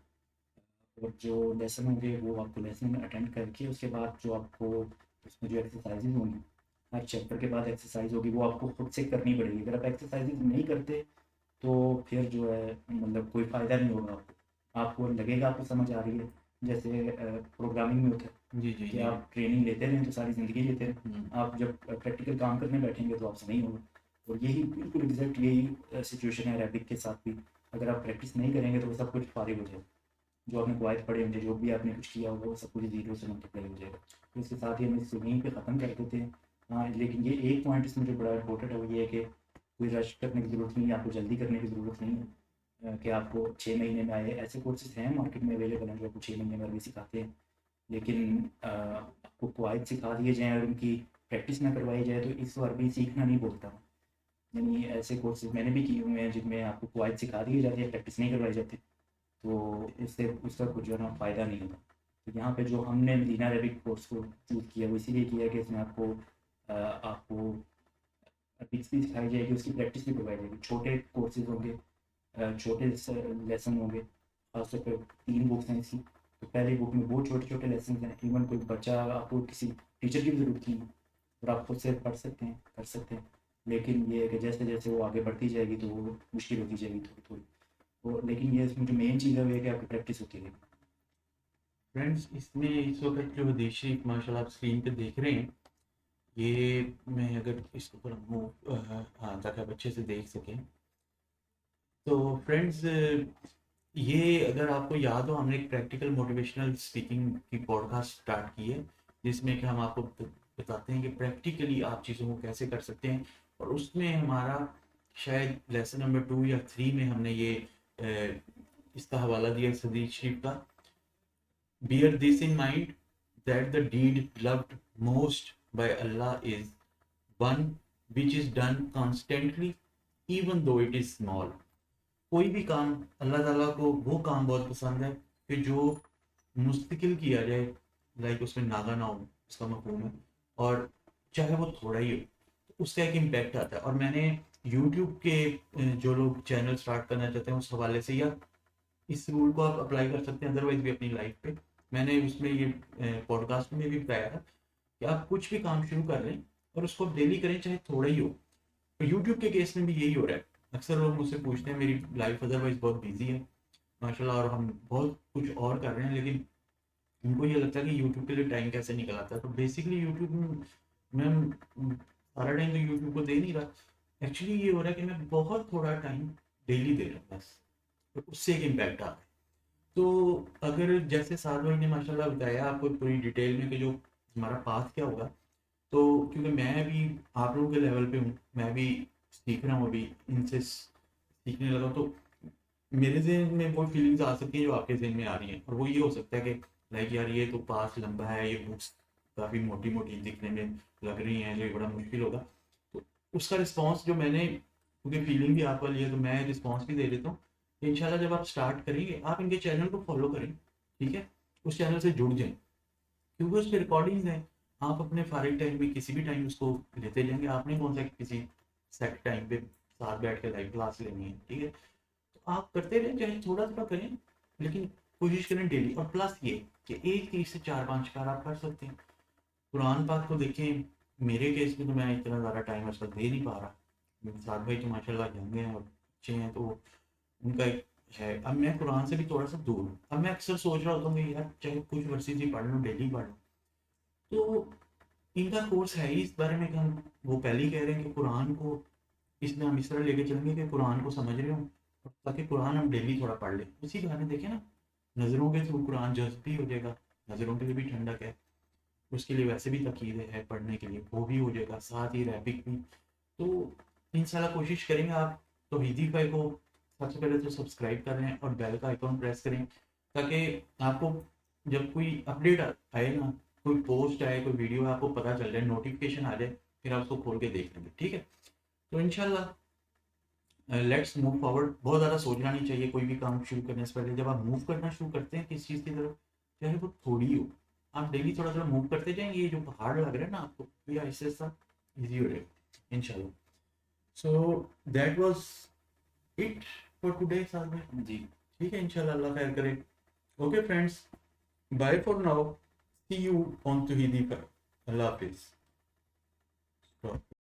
और जो लेसन होंगे वो आपको लेसन अटेंड करके उसके बाद जो आपको उसमें जो एक्सरसाइजेज होंगी, हर चैप्टर के बाद एक्सरसाइज होगी, वो आपको खुद से करनी पड़ेगी। अगर आप एक्सरसाइजेज नहीं करते तो फिर जो है मतलब कोई फ़ायदा नहीं होगा आपको। आपको लगेगा आपको समझ आ रही है, जैसे प्रोग्रामिंग में होता है जी जी कि जी। आप ट्रेनिंग लेते रहें तो सारी ज़िंदगी लेते रहें, हम्म। आप जब प्रैक्टिकल काम करने बैठेंगे तो आपसे नहीं होगा। और यही बिल्कुल एग्जैक्ट यही सिचुएशन है अरेबिक के साथ भी। अगर आप प्रैक्टिस नहीं करेंगे तो वो सब कुछ फारिग हो जाएगा, जो आपने कवायद पढ़े होंगे, जो भी आपने कुछ किया होगा, वो सब कुछ जीरो से मल्टीप्लाई हो जाएगा। तो इसके साथ ही हम इस यहीं पे ख़त्म कर देते हैं। हाँ, लेकिन ये एक पॉइंट इसमें जो बड़ा इंपॉर्टेंट है वो ये है कि कोई रश करने की ज़रूरत नहीं है, आपको जल्दी करने की ज़रूरत नहीं है कि आपको 6 महीने में आए। ऐसे कोर्सेज़ हैं मार्केट में अवेलेबल हैं जो आपको 6 महीने में भी सिखाते हैं। लेकिन आपको कवायद सिखा दिए जाएँ और उनकी प्रैक्टिस ना करवाई जाए तो इस बार भी सीखना नहीं बोलता हूँ। यानी ऐसे कोर्सेज़ मैंने भी किए हुए हैं जिनमें आपको कवायद सिखा दी जाती है, प्रैक्टिस नहीं करवाई जाती। तो उससे उसका कुछ जो है ना फ़ायदा नहीं होगा। तो यहाँ पे जो हमने मदीना अरेबिक कोर्स को चूज़ किया वो इसीलिए किया कि इसमें आपको अरबिक्स भी सिखाई जाएगी, उसकी प्रैक्टिस भी करवाई जाएगी। छोटे कोर्सेज़ होंगे, छोटे लेसन होंगे, खासतौर पर 3 बुक्स हैं इसकी। तो पहली बुक में बहुत छोटे-छोटे लेसन हैं, इवन कोई बच्चा, आपको किसी टीचर की भी ज़रूरत नहीं है और आप खुद से पढ़ सकते हैं, कर सकते हैं। लेकिन ये है कि जैसे-जैसे वो आगे बढ़ती जाएगी तो वो मुश्किल होती जाएगी थोड़ी-थोड़ी। तो लेकिन ये इसमें जो मेन चीज़ है वो ये है कि आपकी प्रैक्टिस होती रहेगी। फ्रेंड्स, इसमें इस वक्त जो हदीस शरीफ माशाल्लाह आप स्क्रीन पे देख रहे हैं, ये मैं अगर इसको थोड़ा मूव, हाँ, ताकि आप अच्छे से देख सकें। तो फ्रेंड्स, ये अगर आपको याद हो, हमने एक प्रैक्टिकल मोटिवेशनल स्पीकिंग की पॉडकास्ट स्टार्ट की है, जिसमें कि हम आपको बताते हैं कि प्रैक्टिकली आप चीज़ों को कैसे कर सकते हैं। और उसमें हमारा शायद लेसन नंबर 2 या 3 में हमने ये इसका हवाला दिया इस हदीस शरीफ का। Bear this in mind, that the deed loved most by Allah is one which is done constantly, even though it is small. कोई भी काम अल्लाह ताला को वो काम बहुत पसंद है कि जो मुस्तकिल किया जाए, लाइक उसमें नागा ना हो, उसका मफहूम है, और चाहे वो थोड़ा ही हो, तो उसका एक इम्पैक्ट आता है। और मैंने यूट्यूब के जो लोग चैनल स्टार्ट करना चाहते हैं उस हवाले से, या इस रूल को आप अप्लाई कर सकते हैं अदरवाइज भी अपनी लाइफ पे। मैंने उसमें ये पॉडकास्ट में भी बताया था कि आप कुछ भी काम शुरू कर लें और उसको डेली करें, चाहे थोड़ा ही हो। तो यूट्यूब के केस में भी यही हो रहा है। अक्सर लोग मुझसे पूछते हैं, मेरी लाइफ अदरवाइज बहुत बिजी है माशाल्लाह, और हम बहुत कुछ और कर रहे हैं, लेकिन उनको ये लगता है कि यूट्यूब के लिए टाइम कैसे निकल आता है। तो बेसिकली यूट्यूब में सारा टाइम तो यूट्यूब को दे नहीं रहा। एक्चुअली ये हो रहा है कि मैं बहुत थोड़ा टाइम डेली दे रहा हूँ बस, तो उससे एक इम्पैक्ट आ रहा है। तो अगर जैसे साल भाई ने माशाल्लाह बताया आपको पूरी डिटेल में कि जो हमारा पाथ क्या होगा, तो क्योंकि मैं अभी आप लोगों के लेवल पे हूँ, मैं भी सीख रहा हूँ, अभी इनसे सीखने लगा हूँ, तो मेरे जहन में वो फीलिंग्स आ सकती हैं जो आपके जहन में आ रही हैं। और वो ये हो सकता है कि लाइक यार ये तो पास लंबा है, ये बुक्स काफ़ी मोटी मोटी दिखने में लग रही हैं, जो ये बड़ा मुश्किल होगा। तो उसका रिस्पॉन्स जो मैंने, क्योंकि फीलिंग भी आप वाली है तो मैं रिस्पॉन्स भी दे देता हूँ। तो इंशाल्लाह जब आप स्टार्ट करेंगे, आप इनके चैनल को फॉलो करें, ठीक है, उस चैनल से जुड़ जाएं, क्योंकि उस पर रिकॉर्डिंग्स हैं। आप अपने फारिग टाइम में किसी भी टाइम उसको लेते जाएंगे। आपने कौन सा किसी सेट टाइम पे साथ बैठ के लाइव क्लास लेनी है, ठीक है। तो आप करते रहें, चाहे थोड़ा थोड़ा करें, लेकिन कोशिश करें डेली। और प्लस ये कि एक चीज़ से 4-5 कार आप कर सकते हैं। कुरान पाक को देखें, मेरे केस में तो मैं इतना ज़्यादा टाइम आजकल दे नहीं पा रहा। मेरे साथ भाई तो माशाल्लाह यंग हैं और अच्छे हैं, तो उनका एक है। अब मैं कुरान से भी थोड़ा सा दूर हूँ। अब मैं अक्सर सोच रहा होता हूँ कि यार चाहे कुछ वर्सेस ही पढ़ लूँ, डेली पढ़ लूँ। तो इनका कोर्स है ही इस बारे में कि हम, वो पहले ही कह रहे हैं कि कुरान को इसमें हम इस तरह लेके चलेंगे कि कुरान को समझ रहे हो, ताकि कुरान हम डेली थोड़ा पढ़ लें। उसी बहाने देखें ना, नज़रों के थ्रू कुरान जज्ब भी हो जाएगा, नज़रों के लिए भी ठंडक है, उसके लिए वैसे भी तकीद है पढ़ने के लिए, वो भी हो जाएगा, साथ ही रैबिक भी। तो इंशाल्लाह कोशिश करेंगे आप तो हिदी फाई को सबसे पहले तो सब्सक्राइब करें और बेल का आइकॉन प्रेस करें, ताकि आपको जब कोई अपडेट आए ना, कोई पोस्ट आए, कोई वीडियो आपको पता चल जाए, नोटिफिकेशन आ जाए, फिर आप उसको खोल के देख लेंगे, ठीक है। तो इंशाल्लाह लेट्स मूव फॉरवर्ड। बहुत ज़्यादा सोचना नहीं चाहिए कोई भी काम शुरू करने से पहले। जब आप मूव करना शुरू करते हैं किस चीज़ की तरफ, चाहे वो थोड़ी हो, आप डेली थोड़ा थोड़ा मूव करते जाएंगे, ये जो पहाड़ लग रहा है ना आपको, ये ऐसे ऐसा ईजी हो जाएगा इंशाल्लाह। So that was it for today साथ में। जी, ठीक है, इंशाल्लाह अल्लाह खैर करे। Okay friends, bye for now, see you on टू हिदी पर। अल्लाह हाफिज़।